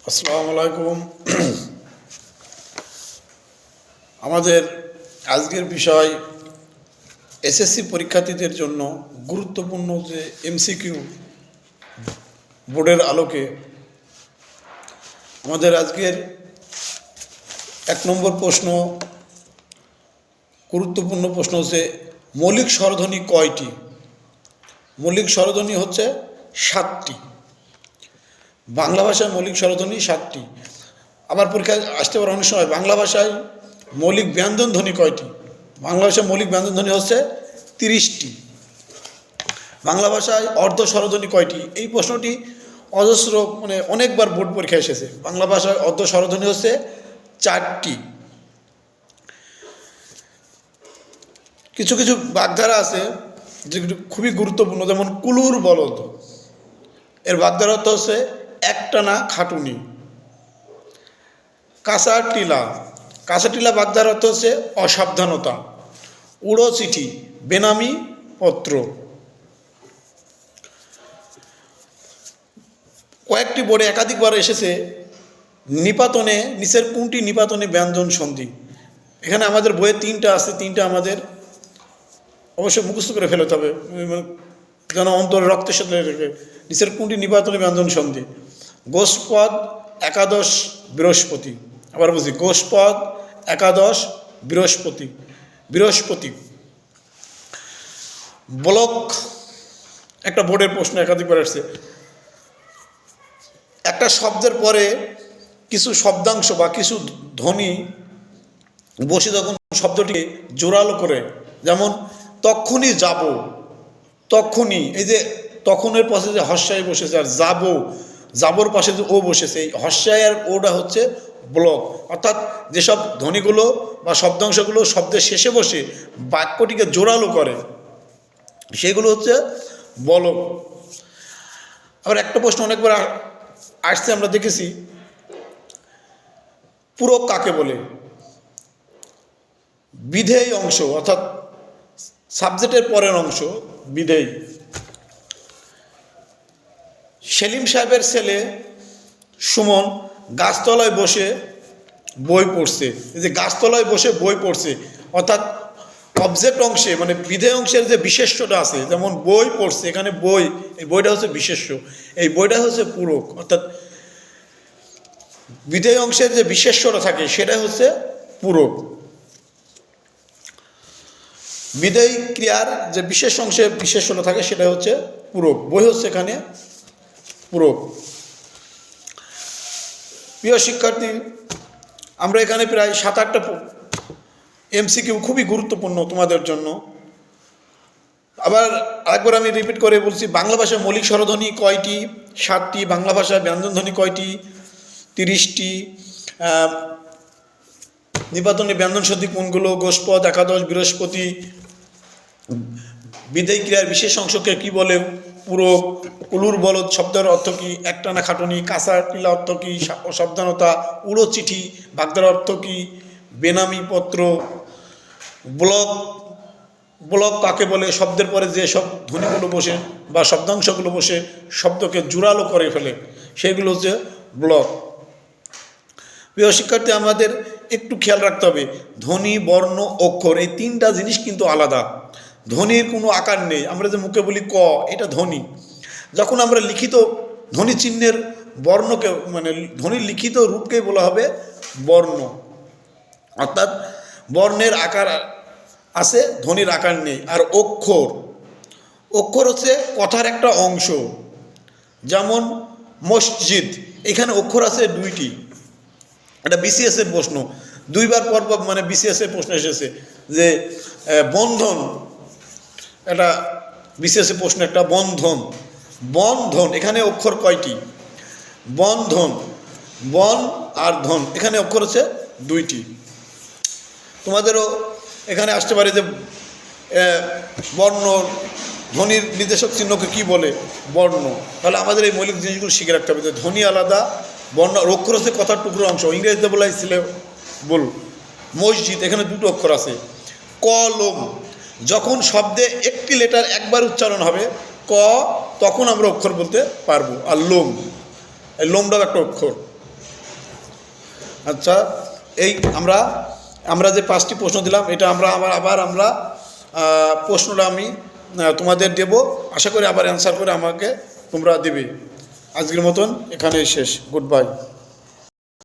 আসসালামু আলাইকুম। আমাদের আজকের বিষয় এসএসসি পরীক্ষার্থীদের জন্য গুরুত্বপূর্ণ যে এমসিকিউ বোর্ডের আলোকে আমাদের আজকের 1 নম্বর প্রশ্ন, গুরুত্বপূর্ণ প্রশ্ন হচ্ছে মৌলিক স্বরধ্বনি কয়টি? মৌলিক স্বরধ্বনি হচ্ছে 7টি। বাংলা ভাষায় মৌলিক স্বরধ্বনি 7টি। আবার পরীক্ষায় আসতে পারে অনেক সময় বাংলা ভাষায় মৌলিক ব্যঞ্জন ধ্বনি কয়টি? বাংলা ভাষায় মৌলিক ব্যঞ্জন ধ্বনি হচ্ছে 30টি। বাংলা ভাষায় অর্ধ স্বরধ্বনি কয়টি? এই প্রশ্নটি অজস্র অনেকবার বোর্ড পরীক্ষায় এসেছে। বাংলা ভাষায় অর্ধ স্বরধ্বনি হচ্ছে 4টি। কিছু কিছু বাগধারা আছে যেগুলো খুবই গুরুত্বপূর্ণ, যেমন কুলুর বলদ, এর বাগধারা অর্থ হচ্ছে একটানা খাটুনি। কাঁচা টিলা, কাঁচা টিলা বাগধারা অর্থ হচ্ছে অসাবধানতা। উড়ো চিঠি, বেনামি পত্র। কয়েকটি বোর্ডে একাধিকবার এসেছে নিপাতনে, নিচের কোনটি নিপাতনে ব্যঞ্জন সন্ধি? এখানে আমাদের বইয়ে 3টা আছে, 3টা আমাদের অবশ্যই মুখস্থ করে ফেলতে হবে যেন অন্তরে রক্তের সাথে রেখে। নিচের কোনটি নিপাতনে ব্যঞ্জন সন্ধি? গোষ্পদ, একাদশ, বৃহস্পতি। আবার বুঝি, গোষ্পদ, একাদশ, বৃহস্পতি। বৃহস্পতি। ব্লক, একটা বোর্ডের প্রশ্ন একাধিকবার আসছে। একটা শব্দের পরে কিছু শব্দাংশ বা কিছু ধ্বনি বসে যখন শব্দটিকে জোরালো করে, যেমন তখনই যাব, তখনই, এই যে তখনের পাশে যে হর্ষায় বসেছে আর যাবো, যাবোর পাশে যে ও বসেছে, এই হর্ষায় আর ওটা হচ্ছে ব্লক। অর্থাৎ যেসব ধ্বনিগুলো বা শব্দাংশগুলো শব্দের শেষে বসে বাক্যটিকে জোরালো করে সেগুলো হচ্ছে বলক। আবার একটা প্রশ্ন অনেকবার আসছে, আমরা দেখেছি, পূরক কাকে বলে? বিধেয় অংশ, অর্থাৎ সাবজেক্টের পরের অংশ বিধেয়। সেলিম সাহেবের ছেলে সুমন গাছতলায় বসে বই পড়ছে। এই যে গাছতলায় বসে বই পড়ছে, অর্থাৎ অবজেক্ট অংশে বিধেয় অংশের যে বিশেষ্যটা আছে, যেমন বই পড়ছে, এখানে বই, এই বইটা হচ্ছে বিশেষ্য, এই বইটা হচ্ছে পূরক। অর্থাৎ বিধেয় অংশের যে বিশেষ্যটা থাকে সেটা হচ্ছে পূরক। বিধেয় ক্রিয়ার যে বিশেষ অংশে বিশেষ্যটা থাকে সেটা হচ্ছে পূরক। বই হচ্ছে এখানে পূরক। প্রিয় শিক্ষার্থী, আমরা এখানে প্রায় 7-8টা এমসিকিউ খুবই গুরুত্বপূর্ণ তোমাদের জন্য। আবার আরেকবার আমি রিপিট করে বলছি, বাংলা ভাষায় মৌলিক স্বরধ্বনি কয়টি? 7টি। বাংলা ভাষায় ব্যঞ্জনধ্বনি কয়টি? 30টি। নিপাতনে ব্যঞ্জন সন্ধি কোনগুলো? গোষ্পদ, একাদশ, বৃহস্পতি। বিধেয় ক্রিয়ার বিশেষ অংশকে কি বলে? পূরক। কুলুর বলদ শব্দের অর্থ কি? একটানা খাটুনি। কাঁচা টিলা অর্থ কি? অসাবধানতা। উড়ো চিঠি বাগধার অর্থ কি? বেনামি পত্র। ব্লক, ব্লক কাকে বলে? শব্দের পরে যে সব ধ্বনিগুলো বসে বা শব্দাংশগুলো বসে শব্দকে জোরালো করে ফেলে সেগুলো হচ্ছে ব্লক। প্রিয় শিক্ষার্থী, আমাদের একটু খেয়াল রাখতে হবে, ধ্বনি, বর্ণ, অক্ষর, এই 3টা জিনিস কিন্তু আলাদা। ধ্বনির কোনো আকার নেই। আমরা যে মুখে বলি ক, এটা ধ্বনি। যখন আমরা লিখিত ধ্বনি চিহ্নের বর্ণকে ধ্বনির লিখিত রূপকেই বলা হবে বর্ণ। অর্থাৎ বর্ণের আকার আছে, ধ্বনির আকার নেই। আর অক্ষর, অক্ষর হচ্ছে কথার একটা অংশ। যেমন মসজিদ, এখানে অক্ষর আছে 2টি। এটা বিসিএস এর প্রশ্ন, 2বার পর বিসিএস এর প্রশ্ন এসেছে যে বন্ধন, এটা বিসিএস এর প্রশ্ন, একটা বন্ধন। বন্ধন, এখানে অক্ষর কয়টি? বন্ধন, বন আর ধন, এখানে অক্ষর হচ্ছে 2টি। তোমাদেরও এখানে আসতে পারে যে বর্ণ, ধ্বনির নির্দেশক চিহ্নকে কি বলে? বর্ণ। তাহলে আমাদের এই মৌলিক জিনিসগুলো শিখে রাখতে হবে যে ধ্বনি আলাদা, বর্ণ। অক্ষর হচ্ছে কথার টুকরো অংশ। ইংরেজিতে বলা ছিল বল মসজিদ, এখানে 2টো অক্ষর আছে। কলম, যখন শব্দে একটি লেটার একবার উচ্চারণ হবে ক, তখন আমরা অক্ষর বলতে পারবো। আর লোম, এই লোমটাও একটা অক্ষর। আচ্ছা, এই আমরা যে 5টি প্রশ্ন দিলাম, এটা আবার আমরা প্রশ্নটা আমি তোমাদের দেব, আশা করি আবার অ্যান্সার করে আমাকে তোমরা দেবে। আজকের মতন এখানেই শেষ, গুড বাই।